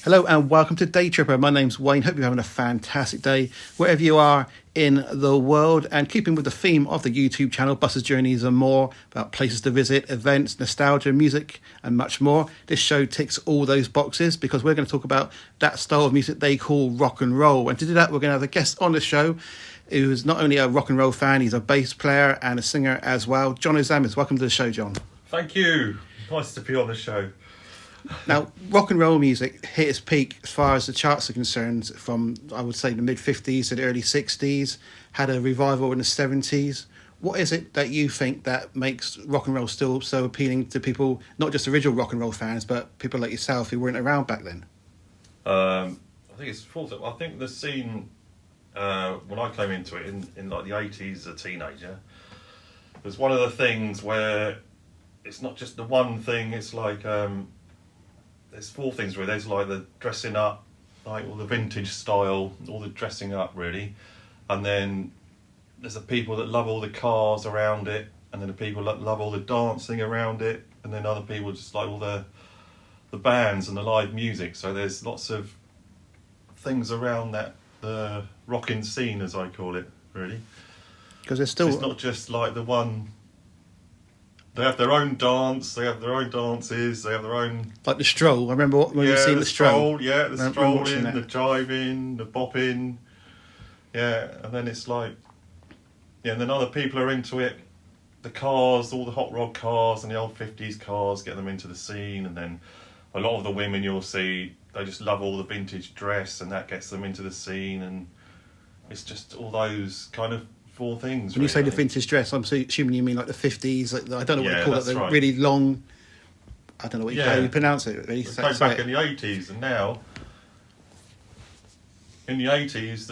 Hello and welcome to DayTripper. My name's Wayne. Hope you're having a fantastic day wherever you are in the world. And keeping with the theme of the YouTube channel, Buses, Journeys and More, about places to visit, events, nostalgia, music and much more. This show ticks all those boxes because we're going to talk about that style of music they call rock and roll. And to do that, we're going to have a guest on the show who's not only a rock and roll fan, he's a bass player and a singer as well. Jon Ozamiz. Welcome to the show, Jon. Thank you. Nice to be on the show. Now, rock and roll music hit its peak as far as the charts are concerned from, I would say, the mid-50s to the early 60s, had a revival in the 70s. What is it that you think that makes rock and roll still so appealing to people, not just original rock and roll fans, but people like yourself who weren't around back then? I think it's full. I think the scene, when I came into it in like the 80s as a teenager, was one of the things where it's not just the one thing, it's like... there's four things really. There's like the dressing up, like all the vintage style, all the dressing up really, and then there's the people that love all the cars around it, and then the people that love all the dancing around it, and then other people just like all the bands and the live music. So there's lots of things around that the rocking scene, as I call it, really. Because there's still... So it's not just like the one. They have their own dance, they have their own dances, they have their own... Like the stroll, I remember when you've seen the stroll. Yeah, the strolling, the jiving, the bopping. Yeah, and then it's like... Yeah, and then other people are into it. The cars, all the hot rod cars and the old 50s cars, get them into the scene. And then a lot of the women you'll see, they just love all the vintage dress and that gets them into the scene. And it's just all those kind of... four things. When you say the vintage dress, I'm assuming you mean like the 50s. Like I don't know what you call it. The right. really long. I don't know how you pronounce it. Really. Go back in the 80s, and now in the 80s,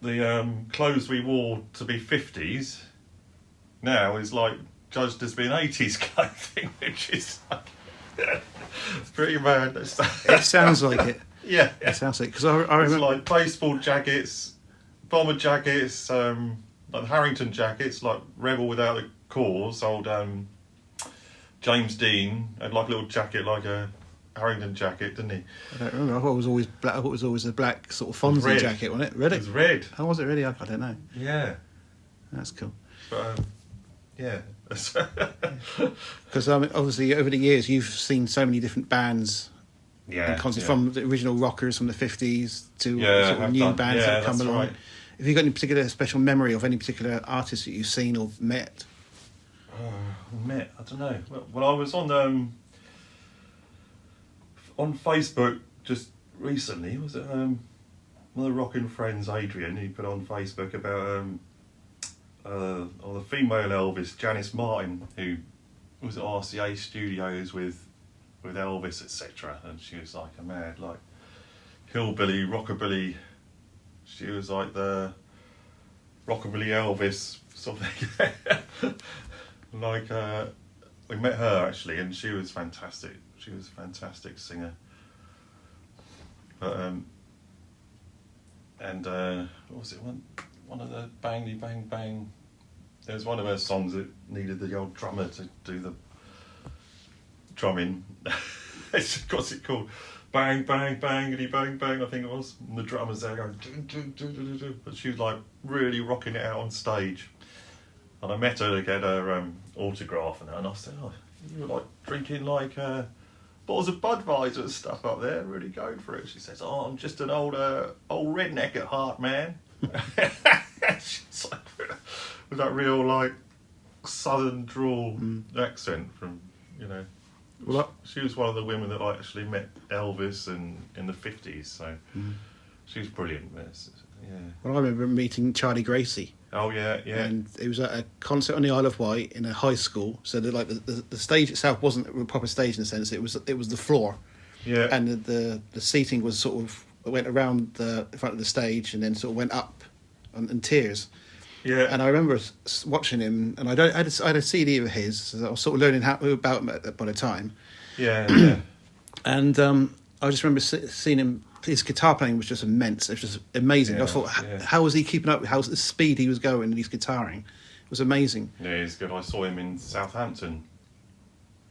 the clothes we wore to be 50s now is like judged as being 80s clothing, which is it's pretty mad. It sounds like it. Yeah, it sounds like because I remember it's like baseball jackets. Bomber jackets, like Harrington jackets, like Rebel Without a Cause, old James Dean had like a little jacket, like a Harrington jacket, didn't he? I don't remember. I thought it was always black. I thought it was always a black sort of Fonzie jacket, wasn't it? Red. It was red. How was it really? I don't know. Yeah. That's cool. But, yeah. Because obviously over the years you've seen so many different bands. From the original rockers from the 50s to sort of new bands that have come along. Right. Have you got any particular special memory of any particular artist that you've seen or met? I don't know. Well, I was on Facebook just recently. Was it one of the rocking friends, Adrian? He put on Facebook about the female Elvis, Janice Martin, who was at RCA Studios with Elvis, etc. And she was like a mad, like hillbilly, rockabilly. She was like the rockabilly Elvis sort of thing. Like we met her actually, and she was fantastic. She was a fantastic singer. But what was it? One of the Bangly Bang Bang. There was one of her songs that needed the old drummer to do the drumming. What's it called? Bang, bang, bangity, bang, bang, I think it was. And the drummer's there going... But she was like really rocking it out on stage. And I met her to get her autograph and I said, oh, you were like drinking like bottles of Budweiser and stuff up there, really going for it. She says, oh, I'm just an old redneck at heart, man. She's like, with that real like southern drawl accent from, you know... Well, she was one of the women that I actually met Elvis in the 50s, so she was brilliant. Yeah. Well, I remember meeting Charlie Gracie. Oh yeah. And it was at a concert on the Isle of Wight in a high school. So the stage itself wasn't a proper stage in a sense. It was the floor. Yeah. And the seating was sort of went around the front of the stage and then sort of went up in tiers. Yeah. And I remember watching him, and I had a CD of his, so I was sort of learning about him by the time. Yeah. And I just remember seeing him. His guitar playing was just immense. It was just amazing. I thought, how was he keeping up? How was the speed he was going and his guitaring? It was amazing. Yeah, he's good. I saw him in Southampton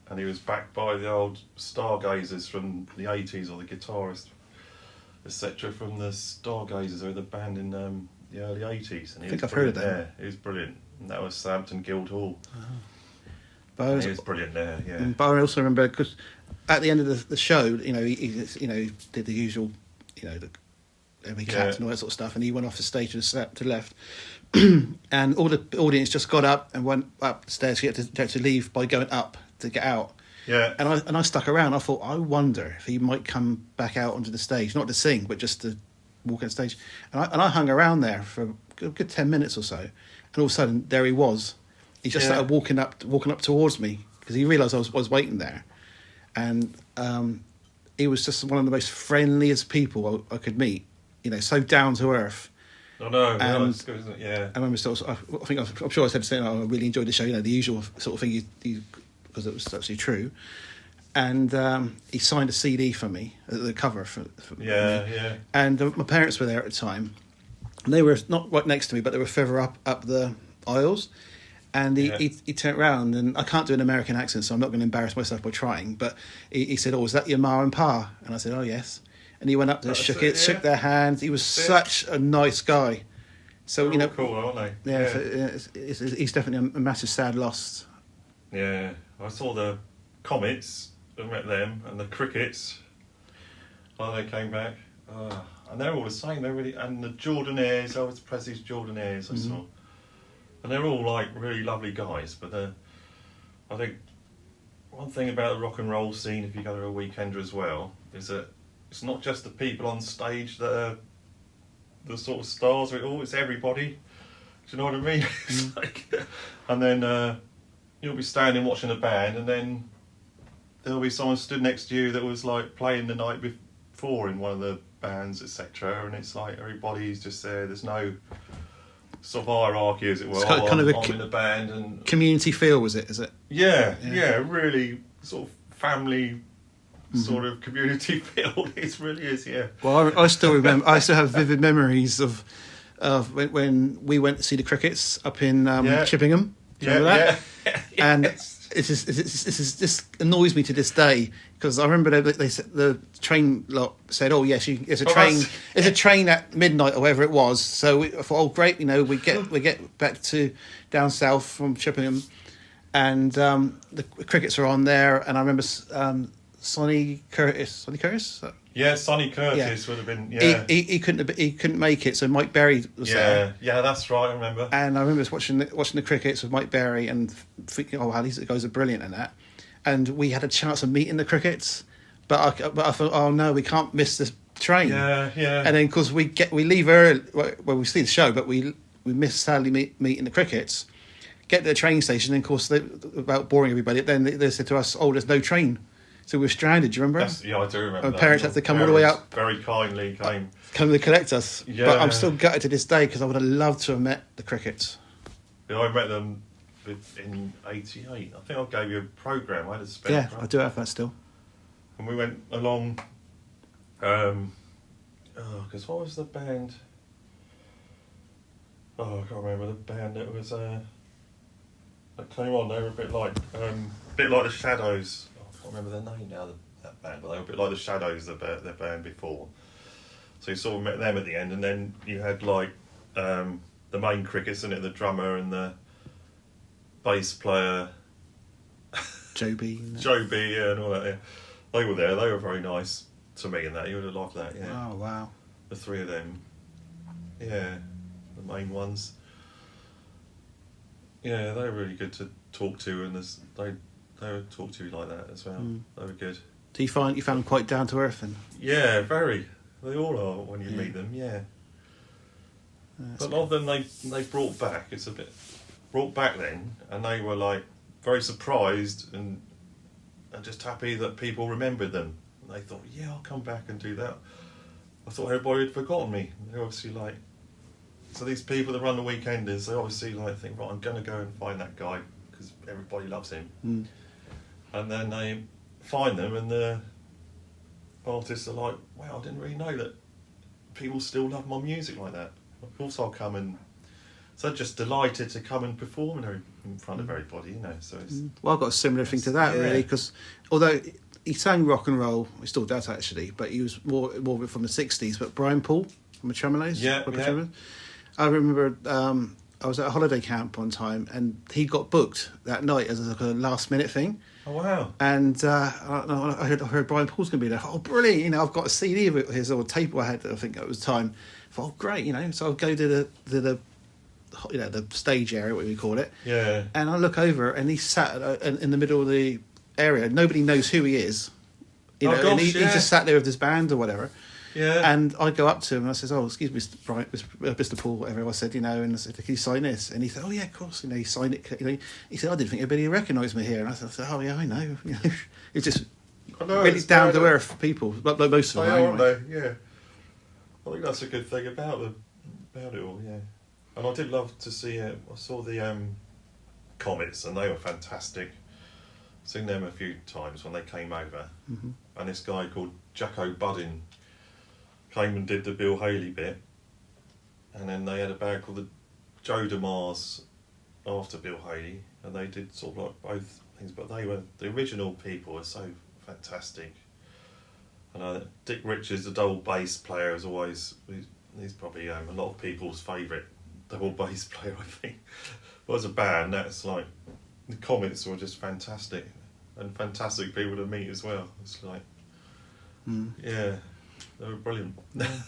and he was backed by the old stargazers from the 80s, or the guitarist, etc., from the Stargazers, or the band in the early 80s. And I think I've heard of that. there. He was brilliant. And that was Southampton Guildhall. But He was brilliant there, yeah. But I also remember, because at the end of the show, you know, he did the usual, you know, the every clapped and all that sort of stuff, and he went off the stage to the left, and all the audience just got up and went up the stairs. He had to leave by going up to get out. Yeah. And I stuck around. I thought, I wonder if he might come back out onto the stage, not to sing, but just to walk on stage. And I hung around there for a good 10 minutes or so, and all of a sudden there he was. He just started walking up towards me, because he realised I was waiting there, and he was just one of the most friendliest people I could meet. You know, so down to earth. I know, and it's good, isn't it? Yeah. I remember I'm sure I said something. I really enjoyed the show. You know, the usual sort of thing, because it was actually true. And he signed a CD for me, the cover for me. Yeah. And my parents were there at the time. And they were not right next to me, but they were further up the aisles. And he turned around, and I can't do an American accent, so I'm not going to embarrass myself by trying. But he said, "Oh, is that your ma and pa?" And I said, "Oh, yes." And he went up there, shook their hands. He was such a nice guy. So, you know, cool, aren't they? Yeah, so he's definitely a massive sad loss. Yeah, I saw the Comets, I met them, and the Crickets. Oh, they came back, and they're all the same. They're really, and the Jordanaires. I was Presley's Jordanaires. I saw, and they're all like really lovely guys. But I think one thing about the rock and roll scene, if you go to a weekender as well, is that it's not just the people on stage that are the sort of stars of it all, it's everybody. Do you know what I mean? It's like, and then you'll be standing watching a band, and then there'll be someone stood next to you that was like playing the night before in one of the bands, etc. And it's like everybody's just there. There's no sort of hierarchy, as it were. I'm in the band, and community feel, was it? Is it? Yeah, really sort of family. Sort of community feel. It really is, yeah. Well, I still remember. I still have vivid memories of when we went to see the Crickets up in Chippingham. Do you remember that? Yeah. And this annoys me to this day, because I remember they said, the train lot said, "Oh yes, there's a train. There's a train at midnight or whatever it was." So I thought, "Oh great, you know, we get back to down south from Chippingham, and the Crickets are on there." And I remember. Sonny Curtis. Yeah, Sonny Curtis would have been. Yeah, he couldn't make it, so Mike Berry was there. Yeah, that's right. I remember. And I remember watching the Crickets with Mike Berry and thinking, "Oh wow, these guys are brilliant," and that. And we had a chance of meeting the Crickets, but I thought, "Oh no, we can't miss this train." Yeah. And then because we leave early, well, we see the show, but we sadly meeting the Crickets. Get to the train station, and of course, about boring everybody. Then they said to us, "Oh, there's no train." So we were stranded, do you remember? Yeah, I do remember. Our parents had to come all the way up. Very kindly come to collect us. Yeah. But I'm still gutted to this day, because I would have loved to have met the Crickets. Yeah, I met them in '88. I think I gave you a programme. I had a spare program. I do have that still. And we went along, because what was the band? Oh, I can't remember the band that was, that came on. They were a bit like the Shadows. I can't remember their name now, that band, but they were a bit like the Shadows, their band before. So you sort of met them at the end, and then you had like the main Crickets, and the drummer and the bass player, Joe B, and all that. Yeah. They were there. They were very nice to me, and that you would have loved that. Yeah. Oh wow. The three of them. Yeah, the main ones. Yeah, they were really good to talk to, and they would talk to you like that as well. They were good. Do you found them quite down to earth? And yeah, very. They all are when you meet them. Yeah. But a lot of them they brought back. It's a bit brought back then, and they were like very surprised and just happy that people remembered them. And they thought, yeah, I'll come back and do that. I thought everybody had forgotten me. They're obviously like, so these people that run the weekenders, they obviously like think, right, I'm going to go and find that guy because everybody loves him. And then they find them, and the artists are like, wow, I didn't really know that people still love my music like that. Of course I'll come, and so just delighted to come and perform and everything. in front of everybody, you know. So it's Well, I've got a similar thing to that, really, because although he sang rock and roll, he still does actually, but he was more of it from the 60s. But Brian Paul from the Tremolos, I remember I was at a holiday camp one time, and he got booked that night as like a last minute thing. Oh wow! And I heard Brian Paul's going to be there. Oh, brilliant! You know, I've got a CD of his or a tape I had. I think at the time. I thought, oh, great! You know, so I'll go to the the stage area, what we call it. Yeah. And I look over, and he's sat in the middle of the area. Nobody knows who he is. You know, and he just sat there with his band or whatever. Yeah. And I go up to him and I says, "Oh, excuse me, Mr. Paul, whatever." I said, you know, and I said, "Can you sign this?" And he said, "Oh yeah, of course." You know, he signed it. You know, he said, "I didn't think anybody recognised me here." And I said, "Oh yeah, I know." You know, it's just really down to earth people, like most of them. Aren't they? Yeah. I think that's a good thing about it all. Yeah. And I did love to see. I saw the Comets, and they were fantastic. Seen them a few times when they came over, and this guy called Jacko Buddin came and did the Bill Haley bit, and then they had a band called the Joe DeMars after Bill Haley, and they did sort of like both things, but they were the original people were so fantastic. And Dick Richards, the double bass player, is always he's probably a lot of people's favourite double bass player, I think. But as a band, that's like the Comets were just fantastic, and fantastic people to meet as well. It's like yeah. They were brilliant.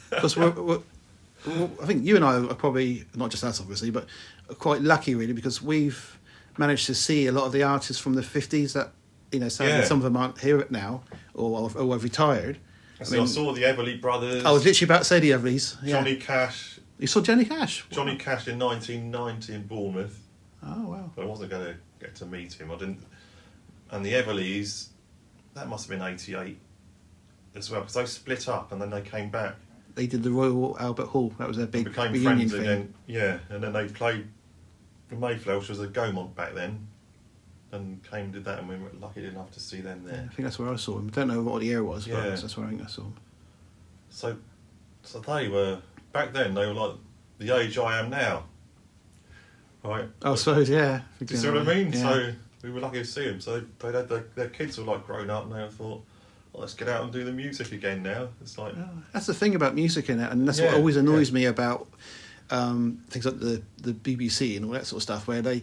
Because I think you and I are probably, not just us obviously, but are quite lucky really, because we've managed to see a lot of the artists from the 50s that, you know, sadly some of them aren't here now or have retired. I saw the Everly Brothers. I was literally about to say the Everlys. Yeah. Johnny Cash. You saw Johnny Cash? Johnny Cash in 1990 in Bournemouth. Oh, wow. But I wasn't going to get to meet him. I didn't. And the Everlys, that must have been 88. As well, because they split up and then they came back. They did the Royal Albert Hall. That was their big became reunion friends thing. again. Yeah, and then they played the Mayflower, which was a Gaumont back then, and came and did that, and we were lucky enough to see them there. Yeah, I think that's where I saw them. I don't know what the year was, but Yeah. that's where I think I saw them. So they were back then. They were like the age I am now, right? I suppose, yeah. Do you see what I mean? Yeah. So we were lucky to see them. So they had their kids were like grown up, and they thought, let's get out and do the music again now. It's like that's the thing about music in it, and that's what always annoys me about things like the BBC and all that sort of stuff, where they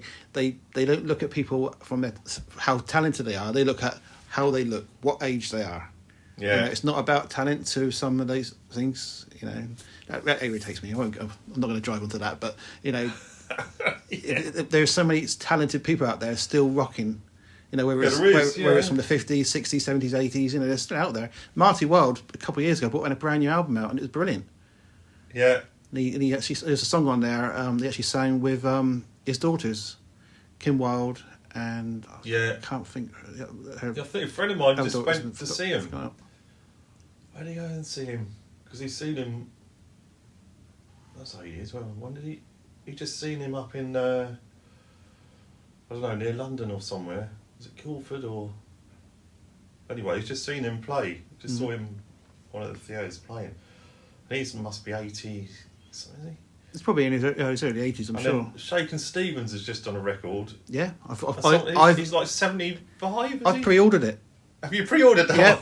don't look at people from how talented they are. They look at how they look, what age they are. Yeah, you know, it's not about talent to some of those things. You know, that irritates me. I'm not going to drive onto that, but you know, there's so many talented people out there still rocking. You know, whether it's from the 50s, 60s, 70s, 80s, you know, they're still out there. Marty Wilde, a couple of years ago, brought a brand new album out, and it was brilliant. Yeah. And he actually, there's a song on there, he actually sang with his daughters, Kim Wilde, and I can't think. I think a friend of mine just went to see him. Where did he go and see him? Because he's seen him, that's how he is. Well, when did he just seen him up in, I don't know, near London or somewhere. Was it Guildford or... Anyway, he's just seen him play. Just saw him, one of the theatres playing. And he must be 80, isn't he? It's probably in his early 80s, I'm sure. Shakin' Stevens has just done a record. Yeah. He's like 75, I've pre-ordered it. Have you pre-ordered that? Yeah.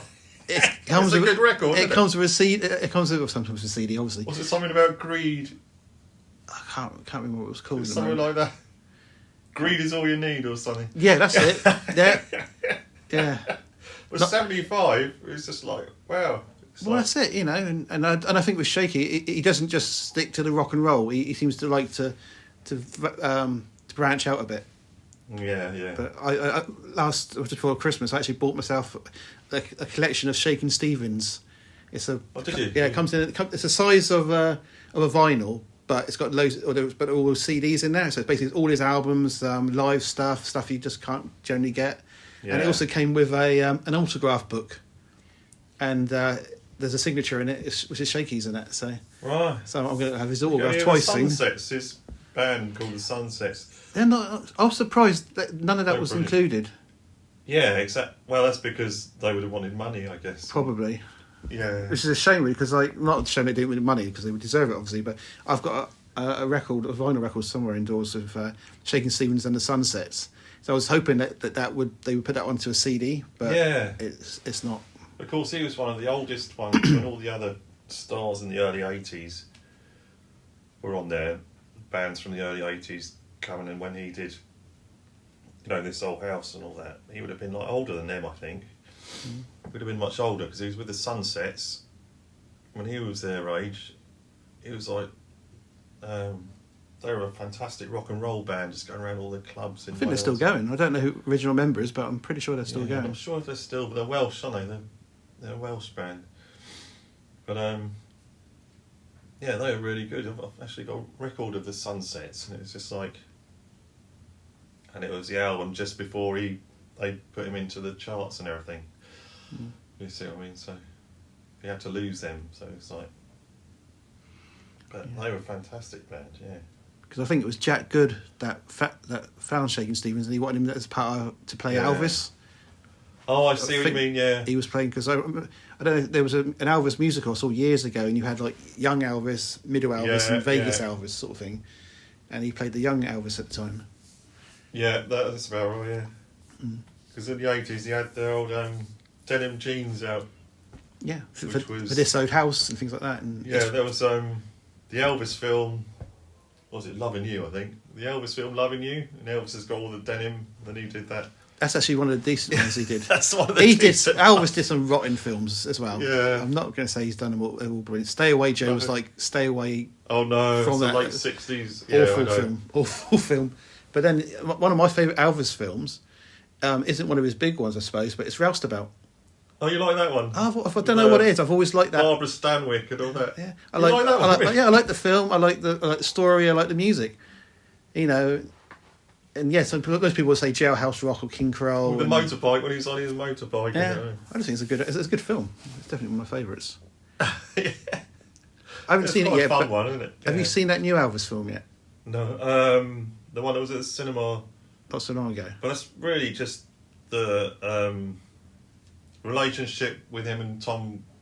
It comes it's a good record, it comes with a CD. It comes with sometimes a CD, obviously. Was it something about greed? I can't remember what it was called. Something like that. Greed is all you need, or something. Yeah, that's it. Yeah. Well, 75. It's just like wow. That's it, you know, and I think with Shaky, he doesn't just stick to the rock and roll. He seems to like to branch out a bit. Yeah. But I last before Christmas, I actually bought myself a collection of Shakin' Stevens. It's a did you? Yeah, it comes in. It's the size of a vinyl, but it's got loads. But all those CDs in there. So it's basically all his albums, live stuff you just can't generally get. Yeah. And it also came with an autograph book, and there's a signature in it, which is Shaky's in it. So right. So I'm going to have his autograph twice soon. Sunsets, his band called the Sunsets. They're not. I was surprised that none of that was included. Yeah, exactly. Well, that's because they would have wanted money, I guess. Probably. Yeah. Which is a shame, really, because not a shame they didn't win money because they would deserve it, obviously. But I've got a vinyl record somewhere indoors of Shakin' Stevens and the Sunsets. So I was hoping that they would put that onto a CD, but it's not. Of course, he was one of the oldest ones when all the other stars in the early 80s were on there. Bands from the early 80s coming in when he did, This Old House and all that. He would have been like older than them, I think. Would have been much older because he was with the Sunsets. When he was their age, it was like they were a fantastic rock and roll band, just going around all the clubs in I think Wales. they're still going. I don't know who original members, but I'm pretty sure they're still going. I'm sure they're still, but they're Welsh, aren't they? They're a Welsh band. But they were really good. I've actually got a record of the Sunsets, and it was just like, and it was the album just before they put him into the charts and everything. You see what I mean? So he had to lose them. So it's like, but they were a fantastic band, yeah. Because I think it was Jack Good that found Shakin' Stevens, and he wanted him as part to play Elvis. Oh, I see what you mean. Yeah, he was playing because I don't know. There was an Elvis musical I saw years ago, and you had like young Elvis, middle Elvis, and Vegas Elvis sort of thing, and he played the young Elvis at the time. Yeah, that's about right. Yeah, because in the 80s he had the old denim jeans out. Yeah, for This Old House and things like that. And there was the Elvis film. Was it Loving You? I think the Elvis film Loving You, and Elvis has got all the denim, and he did that. That's actually one of the decent ones he did. That's one of the Elvis did some rotten films as well. Yeah. I'm not going to say he's done them all brilliant. Stay Away Joe was like Stay Away. Oh no, from the that late 60s. Awful film. But then one of my favourite Elvis films isn't one of his big ones, I suppose, but it's Roustabout. Oh, you like that one? I don't know what it is. I've always liked that. Barbara Stanwyck and all that. Yeah, I like that one. I like the film. I like the story. I like the music. And yes, most people would say Jailhouse Rock or King Creole. With the motorbike, when he's on his motorbike. Yeah, I just think it's a good film. It's definitely one of my favourites. Yeah. I haven't seen it yet. Fun one, isn't it? Have you seen that new Elvis film yet? No, the one that was at the cinema. Not so long ago. But that's really just the relationship with him and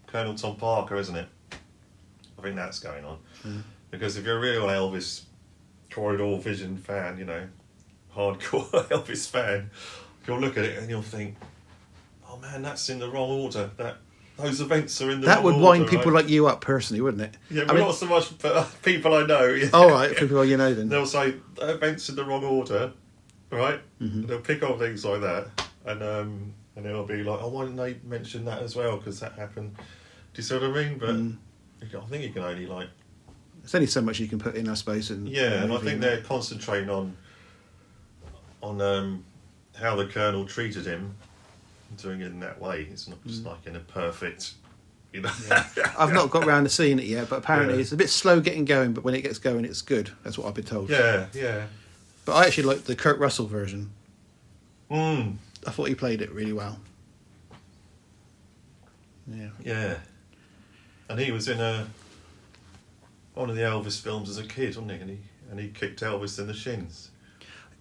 Colonel Tom Parker, isn't it? I think that's going on. Because if you're a real Elvis Corridor Vision fan, hardcore Elvis fan, you'll look at it and you'll think, oh man, that's in the wrong order. Those events are in the wrong order. That would wind people like you up personally, wouldn't it? Yeah, but not so much but people I know. Yeah. All right, people you know then. They'll say, that event's in the wrong order, right? Mm-hmm. They'll pick on things like that, and it'll be like, oh, why didn't they mention that as well? Because that happened. Do you see what I mean? But I think you can only there's only so much you can put in, I suppose. And I think they're concentrating on how the Colonel treated him, doing it in that way. It's not just like in a perfect, Yeah. I've not got round to seeing it yet, but apparently it's a bit slow getting going, but when it gets going, it's good. That's what I've been told. Yeah. But I actually like the Kurt Russell version. I thought he played it really well. Yeah. And he was in one of the Elvis films as a kid, wasn't he? And he kicked Elvis in the shins.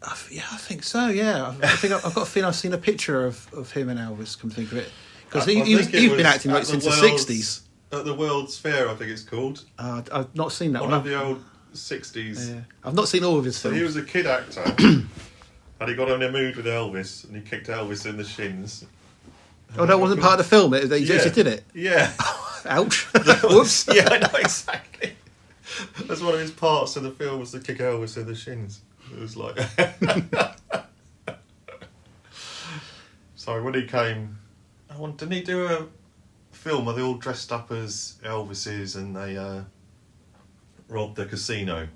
I think so. Yeah, I think I've got a feeling I've seen a picture of him and Elvis. Come to think of it, because he's been acting like since the 60s. At the World's Fair, I think it's called. I've not seen that one. One of the old 60s. Yeah. I've not seen all of his films. So he was a kid actor, and he got in a mood with Elvis, and he kicked Elvis in the shins. Oh, that wasn't part of the film. He just did it. Yeah. Ouch. Whoops. Yeah, I know exactly. That's one of his parts in the film, was to kick Elvis in the shins. It was like. So when he came, didn't he do a film where they all dressed up as Elvises and they robbed the casino or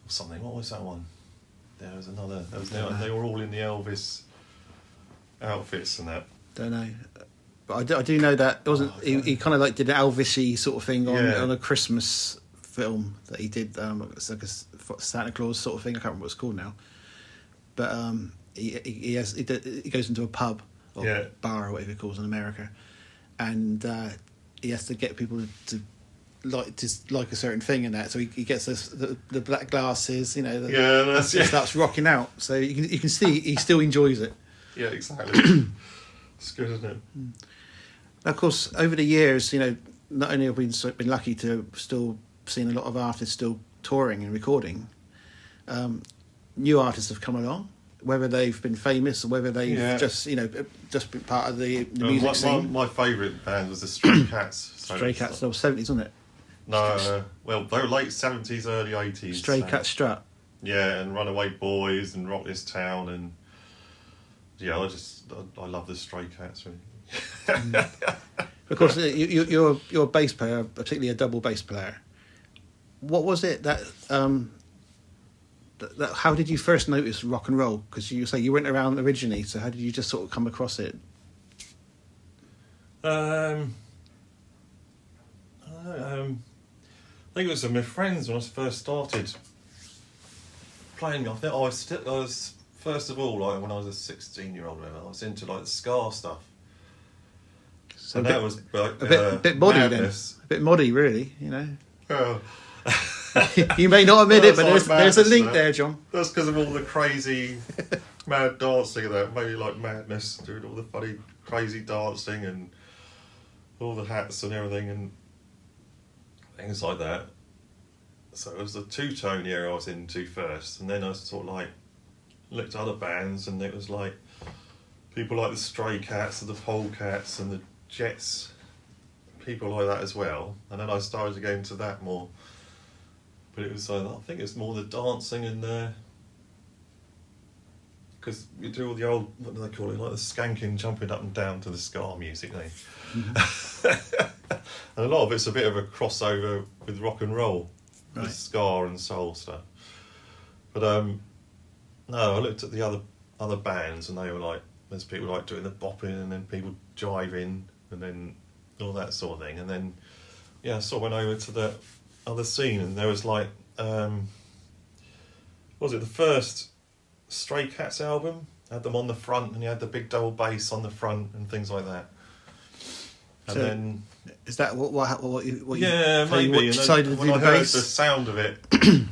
something? What was that one? There was another. They were all in the Elvis outfits and that. Don't know, but I do know that it wasn't. He kind of like did an Elvis-y sort of thing on a Christmas film that he did. It's like a Santa Claus sort of thing. I can't remember what it's called now. But he goes into a pub or bar or whatever he calls in America, and he has to get people to like a certain thing in that. So he gets the black glasses, starts rocking out. So you can see he still enjoys it. Yeah, exactly. It's good, isn't it? Now, of course, over the years, not only have we been lucky to still seen a lot of artists still touring and recording, new artists have come along, whether they've been famous or whether they've just been part of the music scene. My favourite band was the Stray Cats. Stray Cats, that was 70s, wasn't it? No, well, they were late 70s, early 80s. Stray Cat Strut. Yeah, and Runaway Boys and Rock This Town, and yeah, I love the Stray Cats, really. Of course, you're a bass player, particularly a double bass player. What was it that how did you first notice rock and roll? Because you say you weren't around originally, so how did you just sort of come across it? I think it was with my friends when I first started playing. I think I was first of all, like when I was a 16-year-old, I was into like the ska stuff. So and that was like a bit moddy madness. Then, a bit moddy, really. You know. Oh. You may not admit it, but like there's a link there, John. That's because of all the crazy, mad dancing and that. Maybe like Madness, doing all the funny, crazy dancing and all the hats and everything and things like that. So it was the two-tone era I was into first, and then I sort of like looked at other bands, and it was like people like the Stray Cats and the Polecats and the Jets, people like that as well. And then I started to get into that more. But it was, I think it's more the dancing and because you do all the old, what do they call it, like the skanking, jumping up and down to the ska music, don't you? Mm-hmm. And a lot of it's a bit of a crossover with rock and roll, right, with ska and soul stuff. But no, I looked at the other bands, and they were like, there's people like doing the bopping, and then people jiving, and then all that sort of thing. And then, yeah, I sort of went over to the other scene, and there was like, was it the first Stray Cats album? Had them on the front, and you had the big double bass on the front and things like that. And so then, is that what you yeah, maybe. What you decided to do when I the heard bass? the sound of it, it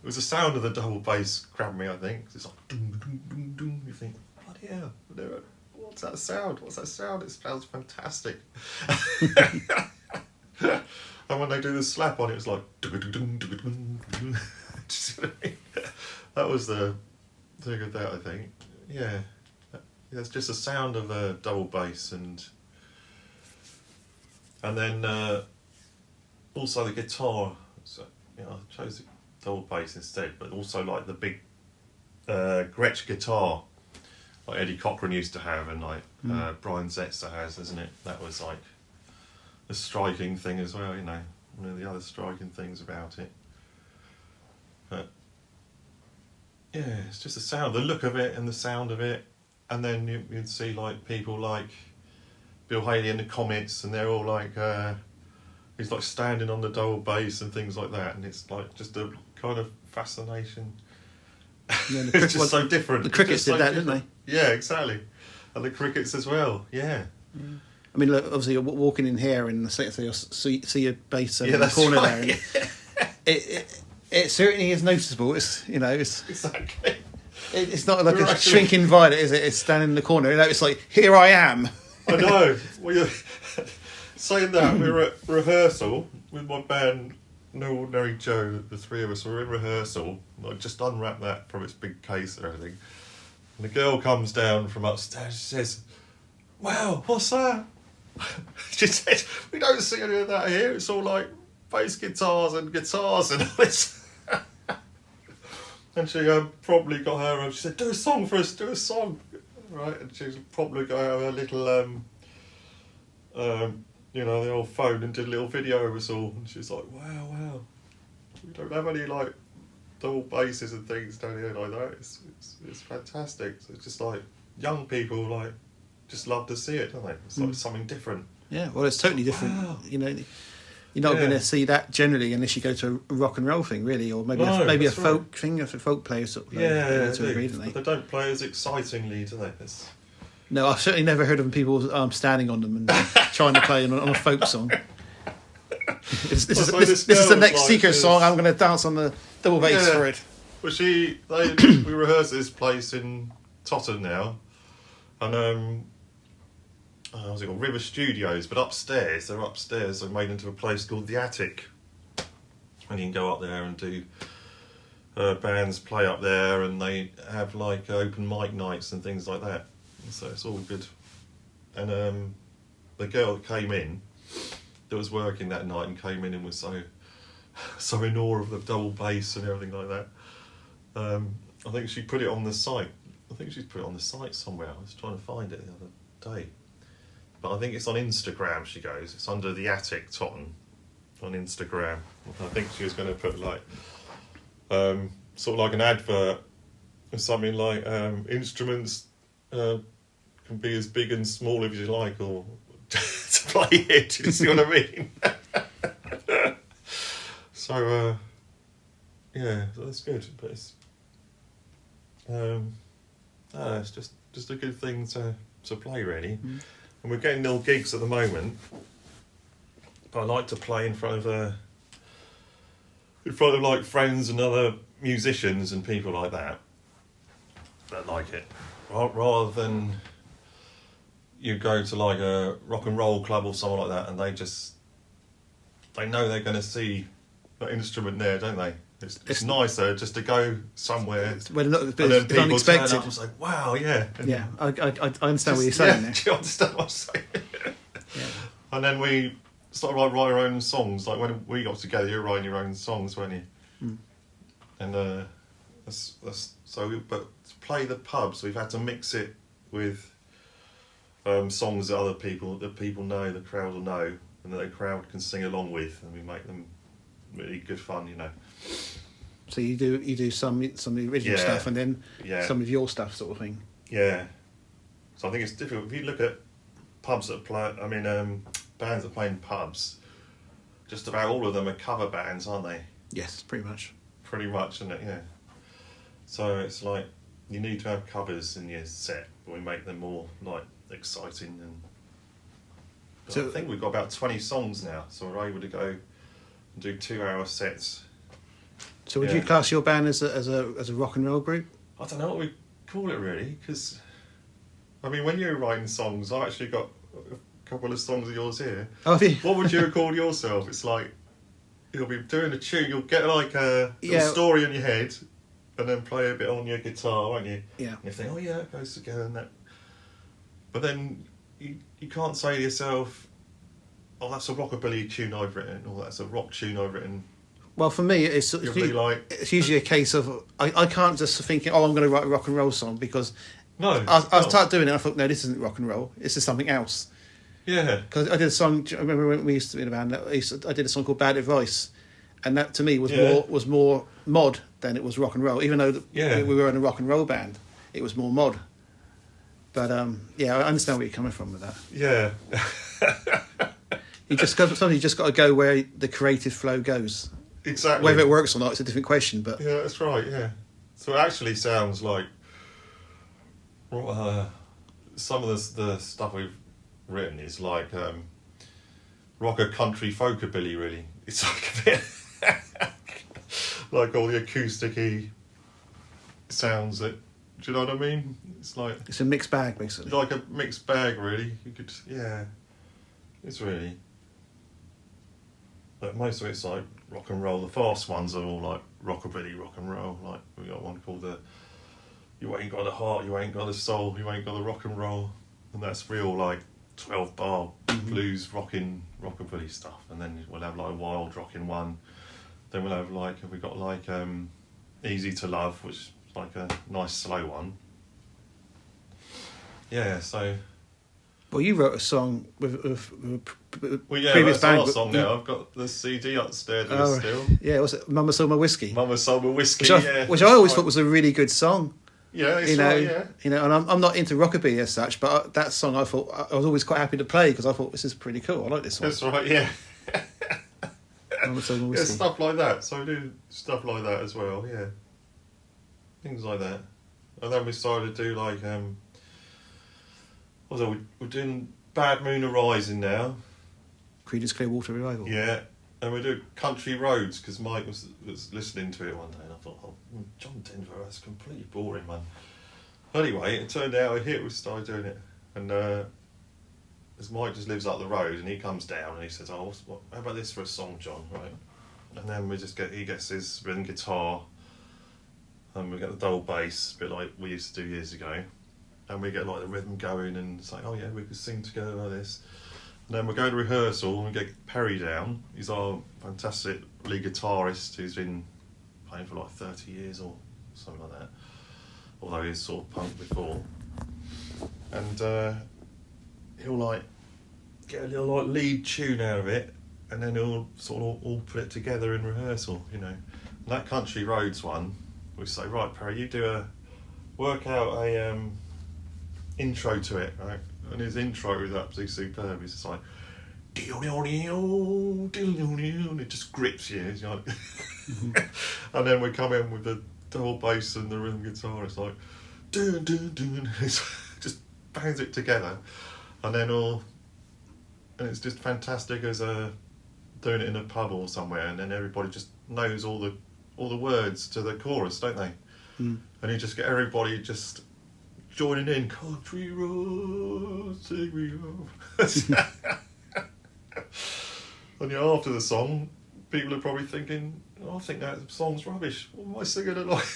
was the sound of the double bass grabbed me. I think it's like doom doom doom doom. You think, bloody hell, what's that sound? What's that sound? It sounds fantastic. And when they do the slap on it, it's like that was the thing of that, I think. Yeah, it's just the sound of a double bass, and then also the guitar. So I chose the double bass instead, but also like the big Gretsch guitar, like Eddie Cochran used to have, and like Brian Setzer has, isn't it? That was like a striking thing as well, one of the other striking things about it. But yeah, it's just the sound, the look of it and the sound of it. And then you'd see like people like Bill Haley in the Comets, and they're all like, he's like standing on the double bass and things like that, and it's like just a kind of fascination. Yeah, it's just so different. The Crickets did that, didn't they? Yeah, exactly. And the Crickets as well, yeah. I mean, look, obviously, you're walking in here and you'll see your bass in the that's corner right. there. And it certainly is noticeable. It's exactly. It's not like a shrinking violet, is it? It's standing in the corner. It's like, here I am. I know. Well, you're saying that, we were at rehearsal with my band, No Ordinary Joe. The three of us were in rehearsal. I just unwrapped that from its big case and everything. And the girl comes down from upstairs. She says, "Wow, what's that?" She said, "We don't see any of that here. It's all like bass guitars and all this." And she probably got her, she said, "Do a song for us, do a song." Right, and she's probably got her little, the old phone, and did a little video of us all. And she's like, wow, we don't have any like double basses and things down here like that. It's fantastic. So it's just like young people like just love to see it, don't they? It's like something different. Yeah, well, it's totally different. Wow. You're not going to see that generally unless you go to a rock and roll thing, really, or maybe a folk thing, if a folk player sort of but they don't play as excitingly, do they? No, I've certainly never heard of people standing on them and trying to play on a folk song. This is the next Seeker song. I'm going to dance on the double bass for it. Well, we rehearse at this place in Totton now, and what's it called? River Studios, but upstairs. They're made into a place called The Attic. and you can go up there and do bands play up there, and they have like open mic nights and things like that. So it's all good. And the girl that came in, that was working that night and came in and was so in awe of the double bass and everything like that. I think she put it on the site. I think she's put it on the site somewhere. I was trying to find it the other day. But I think it's on Instagram, she goes. It's under the Attic Totten on Instagram. I think she was going to put like, sort of like an advert or something like, instruments can be as big and small as you like, or to play it. Do you see what I mean? So, yeah, so that's good. But it's just a good thing to play, really. Mm. And we're getting little gigs at the moment, but I like to play in front of like friends and other musicians and people like that like it, rather than you go to like a rock and roll club or something like that, and they know they're going to see that instrument there, don't they? It's nicer just to go somewhere when and then people unexpected. turn up and say, "Wow, yeah." And yeah, I understand what you're saying. Yeah, do you understand what I'm saying? Yeah. And then we started write our own songs. Like when we got together, you were writing your own songs, weren't you? Mm. And that's so. But to play the pubs, we've had to mix it with songs that people know, the crowd will know, and that the crowd can sing along with, and we make them really good fun, you know. So you do some of the original stuff, and then some of your stuff, sort of thing. Yeah. So I think it's difficult if you look at pubs that play. I mean, bands that play in pubs. Just about all of them are cover bands, aren't they? Yes, pretty much. Pretty much, isn't it? Yeah. So it's like you need to have covers in your set, but we make them more like exciting and. So I think we've got about 20 songs now, so we're able to go and do 2-hour sets. So would you class your band as a rock and roll group? I don't know what we call it really, because I mean, when you're writing songs, I've actually got a couple of songs of yours here. Oh, have you? What would you call yourself? It's like you'll be doing a tune, you'll get like a little story in your head, and then play a bit on your guitar, won't you? Yeah. And you think, oh yeah, it goes together and that. But then you can't say to yourself, oh, that's a rockabilly tune I've written, or that's a rock tune I've written. Well, for me, it's usually a case of I can't just think, oh, I'm going to write a rock and roll song, because I started doing it and I thought, no, this isn't rock and roll, this is something else. Yeah. Because I did a song, I remember when we used to be in a band, I did a song called Bad Advice, and that to me was more mod than it was rock and roll, even though we were in a rock and roll band, it was more mod. But I understand where you're coming from with that. Yeah. You just got to go where the creative flow goes. Exactly. Whether it works or not, it's a different question. But yeah, that's right. Yeah. So it actually sounds like some of the stuff we've written is like rocker, country, folkabilly. Really, it's like a bit like all the acoustic-y sounds that. Do you know what I mean? It's like it's a mixed bag, basically. It's like a mixed bag, really. You could, it's really. Like most of it's like rock and roll. The fast ones are all like rockabilly, rock and roll. Like we got one called "You Ain't Got a Heart, You Ain't Got a Soul, You Ain't Got a Rock and Roll," and that's real like 12-bar blues rockabilly stuff. And then we'll have like a wild rocking one. Then we'll have we got like "Easy to Love," which is like a nice slow one. Yeah, so. Well, you wrote a song with that's previous band. Our song now. I've got the CD upstairs still. Yeah, was it Mama Sold My Whiskey? Mama Sold My Whiskey, which I always thought was a really good song. Yeah, it's right. And I'm not into rockabilly as such, but that song I thought I was always quite happy to play, because I thought this is pretty cool. I like this one. That's right. Yeah. Mama Sold My Whiskey. Yeah, stuff like that. So we do stuff like that as well. Yeah. Things like that, and then we started to do like we're doing Bad Moon Arising now. Creedence Clearwater Revival. Yeah, and we do Country Roads, because Mike was listening to it one day, and I thought, oh, John Denver, that's completely boring, man. Anyway, it turned out a hit. We started doing it, and as Mike just lives up the road, and he comes down and he says, oh, how about this for a song, John? Right. and then he gets his rhythm guitar, and we get the double bass, a bit like we used to do years ago, and we get like the rhythm going, and it's like, oh yeah, we could sing together like this. And then we go to rehearsal, and we get Perry down. He's our fantastic lead guitarist who's been playing for like 30 years or something like that, although he's sort of punk before. And he'll like get a little like lead tune out of it, and then he'll sort of all put it together in rehearsal, you know. And that Country Roads one, we say, right, Perry, you work out a intro to it, right? And his intro is absolutely superb. It's just like, and it just grips you. It's like and then we come in with the double bass and the rhythm guitar. It's like, dun, dun, dun. It's just bangs it together, and then and it's just fantastic as doing it in a pub or somewhere, and then everybody just knows all the words to the chorus, don't they? And you just get everybody just joining in. Country roads, take me home. And after the song, people are probably thinking, oh, I think that song's rubbish. What am I singing it like?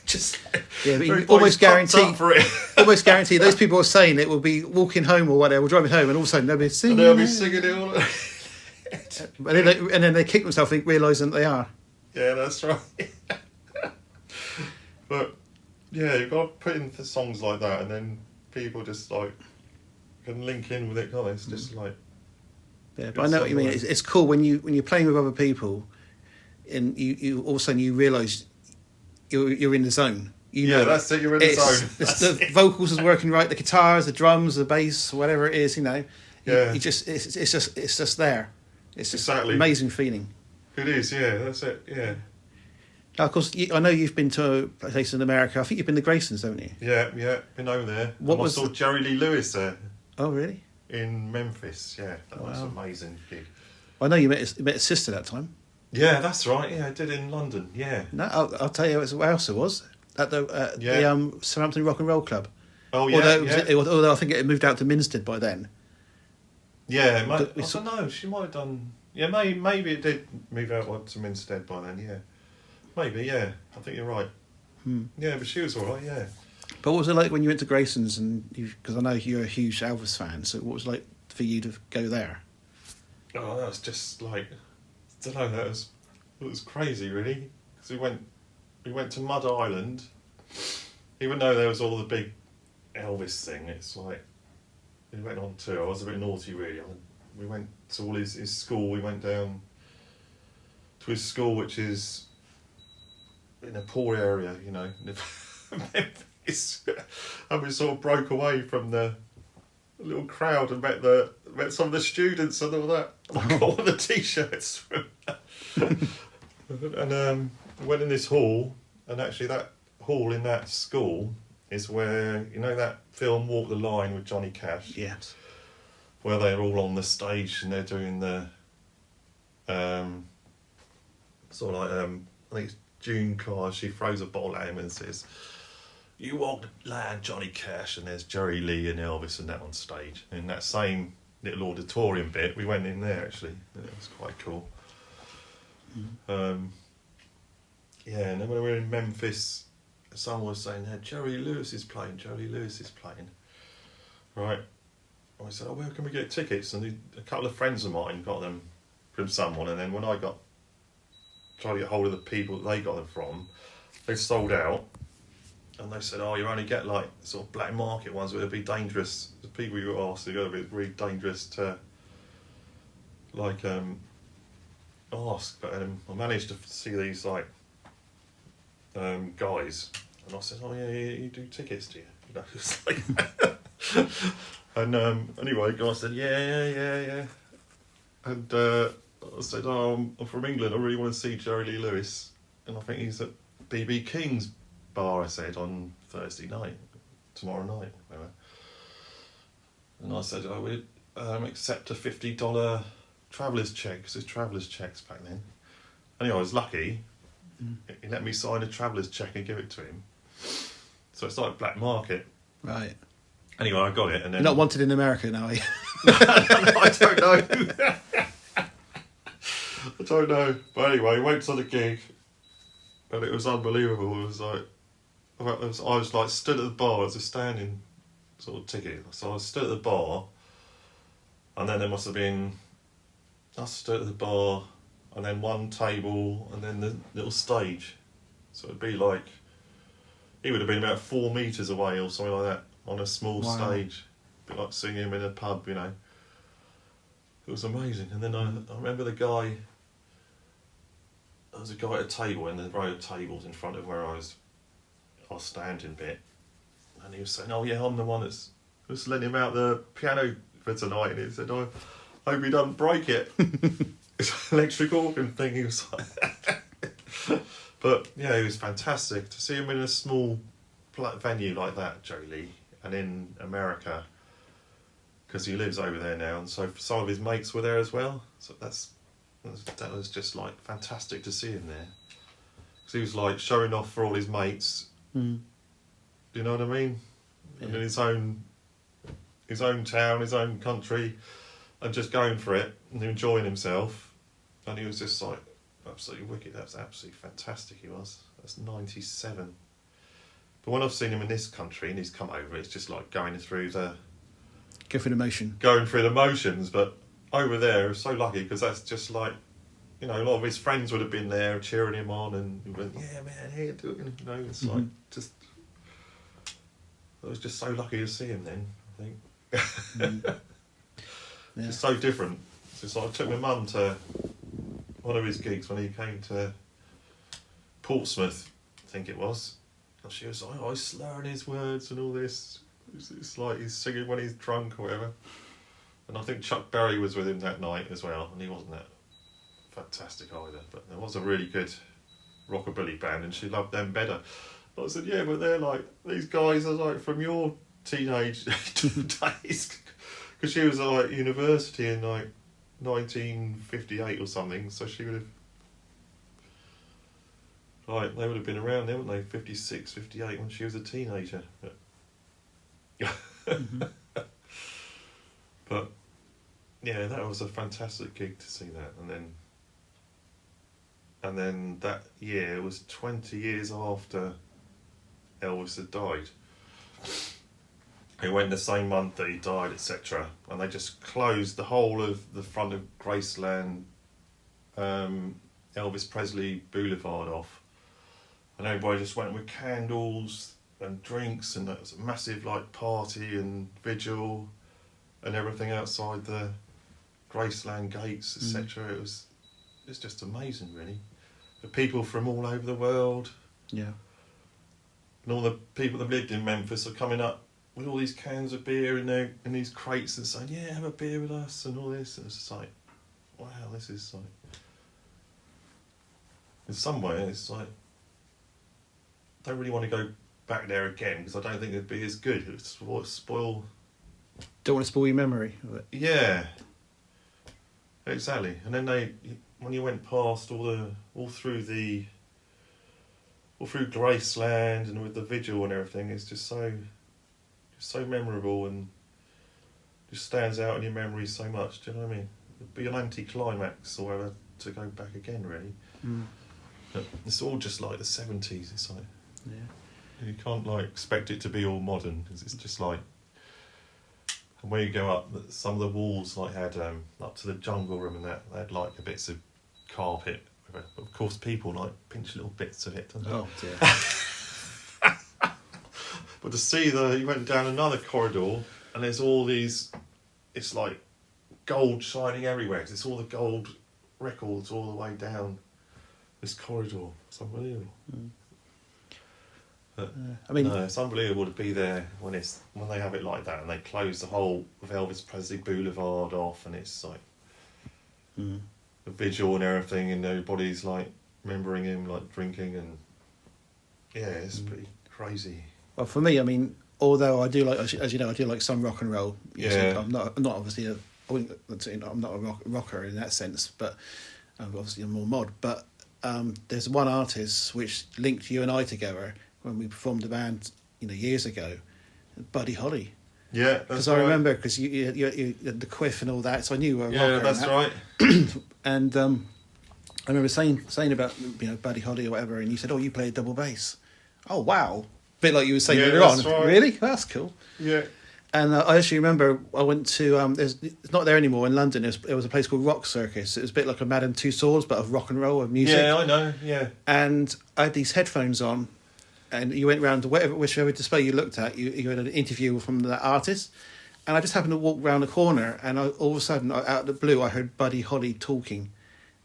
Just yeah, but you almost guarantee those people are saying it will be walking home or whatever, driving home, and all of a sudden they'll be singing. And they'll be singing it all. and then they kick themselves, realising that they are. Yeah, that's right. But yeah, you've got to put in the songs like that, and then people just like can link in with it, can't they? It's just like. Yeah, but I know what you mean. It's cool when you're playing with other people, and you all of a sudden you realise you're in the zone. That's it. You're in the zone. The vocals is working right, the guitars, the drums, the bass, whatever it is. Yeah. You just it's just there. It's just exactly. Amazing feeling. It is. Yeah, that's it. Yeah. Now, of course, I know you've been to a place in America. I think you've been to Grayson's, haven't you? Yeah, been over there. I saw Jerry Lee Lewis there. Oh, really? In Memphis, yeah. That was an amazing gig. I know you met his sister that time. Yeah, that's right. Yeah, I did in London. Yeah. No, I'll tell you where else it was. At the Southampton Rock and Roll Club. Oh, yeah. Although I think it had moved out to Minstead by then. Yeah, I don't know. She might have done. Yeah, maybe it did move out to Minstead by then. Yeah, maybe. Yeah, I think you're right. Yeah, but she was all right. Yeah. But what was it like when you went to Grayson's, and because I know you're a huge Elvis fan, so what was it like for you to go there? Oh, that was just like, I don't know. It was crazy, really. Because we went to Mud Island, even though there was all the big Elvis thing. It's like we went on tour. I was a bit naughty, really. We went to all his school. We went down to his school, which is in a poor area, you know. And we sort of broke away from the little crowd and met some of the students and all that. I got all the t-shirts. And went in this hall, and actually that hall in that school is where, you know, that film Walk the Line with Johnny Cash? Yes. Where they're all on the stage and they're doing the sort of like I think it's June Carr. She throws a bottle at him and says, "You walk the line, Johnny Cash," and there's Jerry Lee and Elvis and that on stage. In that same little auditorium bit, we went in there actually. It was quite cool. Yeah, and then when we were in Memphis, someone was saying, "Hey, Jerry Lewis is playing. Right. And I said, "Oh, where can we get tickets?" And a couple of friends of mine got them from someone, and then when I tried to get hold of the people that they got them from, they sold out. And they said, "Oh, you only get like sort of black market ones, but it'd be dangerous. The people you asked, they're going to be really dangerous to like ask." But I managed to see these like guys, and I said, "Oh yeah, you do tickets, do you?" You know, it's like and anyway, the guy said, yeah. And I said, "Oh, I'm from England. I really want to see Jerry Lee Lewis, and I think he's at B.B. King's bar," I said, "on Thursday night, tomorrow night, whatever." And I said, "I would accept a $50 traveller's cheque," because there's traveller's cheques back then. Anyway, I was lucky. He let me sign a traveller's cheque and give it to him. So it's like black market. Right. Anyway, I got it, and then... You're not wanted in America now, are you? No, I don't know. I don't know. But anyway, went to the gig, and it was unbelievable. It was like, I was like stood at the bar. It was a standing sort of ticket. So I stood at the bar, and then there must have been, I stood at the bar, and then one table, and then the little stage. So it'd be like, he would have been about 4 metres away or something like that on a small stage. A bit like seeing him in a pub, you know. It was amazing. And then I remember the guy, there was a guy at a table in the row of tables in front of where I was standing bit. And he was saying, oh yeah, I'm the one that's letting him out the piano for tonight. And he said, I hope he doesn't break it. It's an electric organ thing. He was like... But yeah, it was fantastic to see him in a small venue like that, Joe Lee, and in America, because he lives over there now, and so some of his mates were there as well. So that was just like fantastic to see him there, because he was like showing off for all his mates. Do you know what I mean? Yeah. And in his own town, his own country, and just going for it and enjoying himself, and he was just like. Absolutely wicked. That's absolutely fantastic. He was. That's 97. But when I've seen him in this country and he's come over, it's just like going through the motions. But over there, I was so lucky because that's just like, you know, a lot of his friends would have been there cheering him on, and he went, "Yeah, man, how you doing?" You know, it's like just. I was just so lucky to see him then. I think. Yeah. It's so different. It's just like I took my mum to one of his gigs when he came to Portsmouth, I think it was. And she was like, he's slurring his words and all this. It's like he's singing when he's drunk or whatever. And I think Chuck Berry was with him that night as well, and he wasn't that fantastic either. But there was a really good rockabilly band, and she loved them better. I said, yeah, but they're like, these guys are like from your teenage days. Because she was like university in like 1958 or something, so she would have, like, they would have been around there, wouldn't they, 56, 58, when she was a teenager. But yeah, that was a fantastic gig to see that. And then that year was 20 years after Elvis had died. It went the same month that he died, etc. And they just closed the whole of the front of Graceland, Elvis Presley Boulevard off. And everybody just went with candles and drinks, and it was a massive like party and vigil and everything outside the Graceland gates, etc. It's just amazing, really. The people from all over the world. Yeah. And all the people that lived in Memphis are coming up with all these cans of beer in these crates and saying, yeah, have a beer with us and all this. And it's just like, wow, this is like... In some way, it's like... I don't really want to go back there again, because I don't think it'd be as good. It would spoil... Don't want to spoil your memory of it. Yeah. Exactly. And then when you went past all through Graceland and with the vigil and everything, it's just so memorable and just stands out in your memory so much. Do you know what I mean? It'd be an anti-climax or whatever to go back again, really. But it's all just like the 70s. It's like, yeah, you can't like expect it to be all modern, because it's just like. And when you go up, some of the walls like had up to the jungle room and that, they had like bits of carpet. But of course, people like pinch little bits of it, don't they? Oh dear. But to see you went down another corridor, and there's all these, it's like gold shining everywhere. It's all the gold records all the way down this corridor. It's unbelievable. I mean, no, it's unbelievable to be there when they have it like that, and they close the whole of Elvis Presley Boulevard off, and it's like the vigil and everything, and everybody's like remembering him, like drinking, and yeah, it's pretty crazy. Well, for me, I mean, although I do like, as you know, I do like some rock and roll music. Yeah. I'm not obviously I'm not a rocker in that sense, but obviously I'm more mod. But there's one artist which linked you and I together when we performed a band, years ago, Buddy Holly. Yeah, because I remember, because you the quiff and all that, so I knew you were a rocker. Yeah, that's right. And I remember saying about Buddy Holly or whatever, and you said, "Oh, you play a double bass." Oh wow, bit like you were saying earlier on. Right. Really, that's cool. Yeah. And I actually remember I went to it's not there anymore in London. It was a place called Rock Circus. It was a bit like a Madame Tussauds, but of rock and roll, of music. Yeah, I know. Yeah. And I had these headphones on, and you went round to whichever display you looked at. You had an interview from that artist, and I just happened to walk round the corner, and all of a sudden, out of the blue, I heard Buddy Holly talking.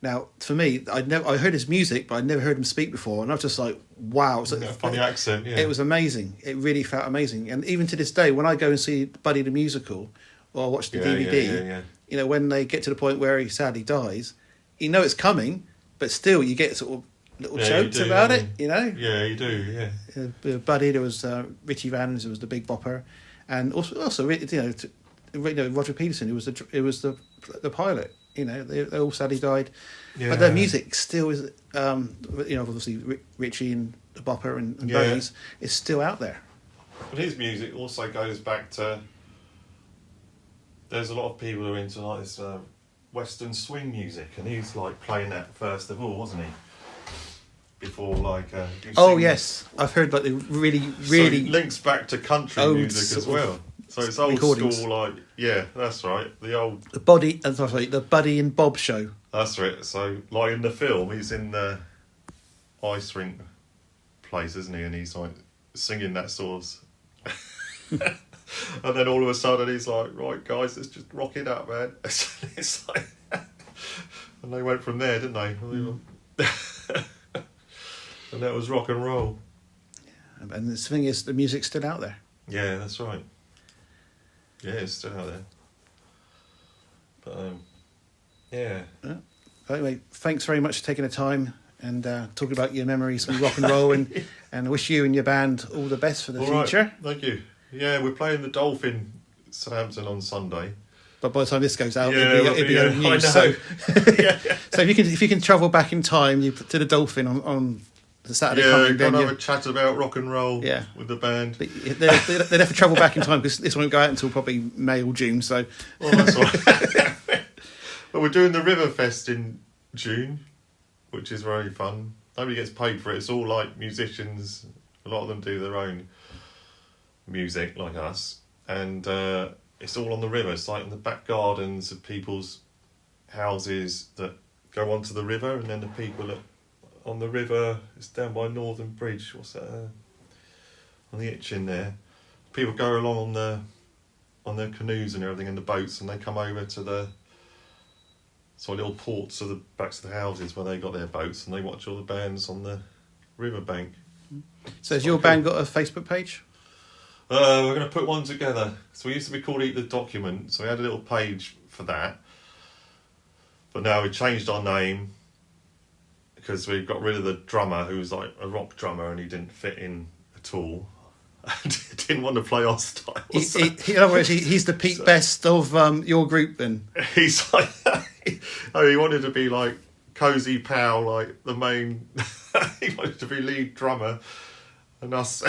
Now, for me, I heard his music, but I'd never heard him speak before, and I was just like, wow. So Funny accent, yeah. It was amazing. It really felt amazing. And even to this day, when I go and see Buddy the musical, or watch the DVD, when they get to the point where he sadly dies, you know it's coming, but still you get sort of little jokes about it, Yeah, you do, yeah. Buddy, there was Richie Valens, who was the Big Bopper, and also Roger Peterson, who was the pilot. They all sadly died. Yeah. But their music still is, obviously Richie and the Bopper and Buddy's is still out there. But his music also goes back to, there's a lot of people who are into like this Western swing music, and he's like playing that first of all, wasn't he? Before yes, I've heard like the really so it links back to country music as well. So it's old school, that's right. The Buddy and Bob show. That's right. So, like in the film, he's in the ice rink place, isn't he? And he's like singing that sort of. And then all of a sudden, he's like, "Right, guys, let's just rock it up, man." It's like, and they went from there, didn't they? And that was rock and roll. Yeah, and the thing is, the music's still out there. Yeah, that's right. Yeah, it's still out there. But, yeah. Anyway, thanks very much for taking the time and talking about your memories from rock and roll, and I wish you and your band all the best for the future. Right. Thank you. Yeah, we're playing the Dolphin Southampton on Sunday. But by the time this goes out, it'll be old news. So, so if you can travel back in time, to the Dolphin on the Saturday coming, then have a chat about rock and roll with the band. They'd have to travel back in time because this won't go out until probably May or June. So, that's right. But we're doing the Riverfest in June, which is very fun. Nobody gets paid for it. It's all like musicians. A lot of them do their own music, like us, and it's all on the river. It's like in the back gardens of people's houses that go onto the river, and then the people on the river, it's down by Northern Bridge, what's that, on the Itchen there. People go along on their canoes and everything, and the boats, and they come over to the little ports of the backs of the houses where they got their boats, and they watch all the bands on the riverbank. So has your band got a Facebook page? We're going to put one together. So we used to be called Eat the Document, so we had a little page for that. But now we changed our name because we got rid of the drummer, who was like a rock drummer, and he didn't fit in at all. Didn't want to play our style. In other words, he's the Pete Best of your group then? He's like, he wanted to be like Cozy Powell, like the main, he wanted to be lead drummer, and us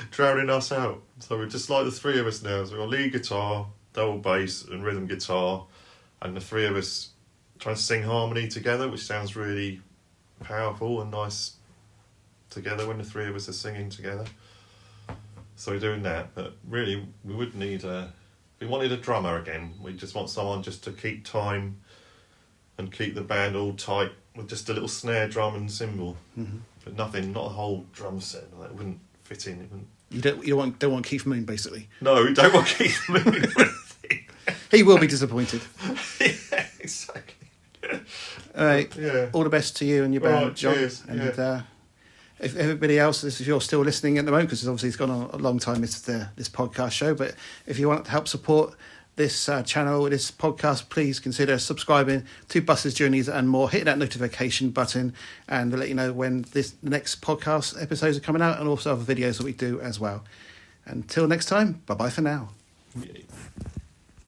drowning us out. So we're just like the three of us now. So we've got lead guitar, double bass and rhythm guitar, and the three of us trying to sing harmony together, which sounds really powerful and nice together when the three of us are singing together. So we're doing that, but really we would need we wanted a drummer again. We just want someone just to keep time and keep the band all tight with just a little snare drum and cymbal, but nothing, not a whole drum set. That wouldn't fit in. You don't want Keith Moon, basically. No, we don't want Keith Moon. He will be disappointed. Yeah, exactly. All right. Yeah. All the best to you and your band, John. Cheers. And if everybody else, if you're still listening at the moment, because obviously it's gone on a long time, this podcast show, but if you want to help support this channel, this podcast, please consider subscribing to Buses, Journeys and More. Hit that notification button and let you know when the next podcast episodes are coming out, and also other videos that we do as well. Until next time, bye-bye for now. Yeah.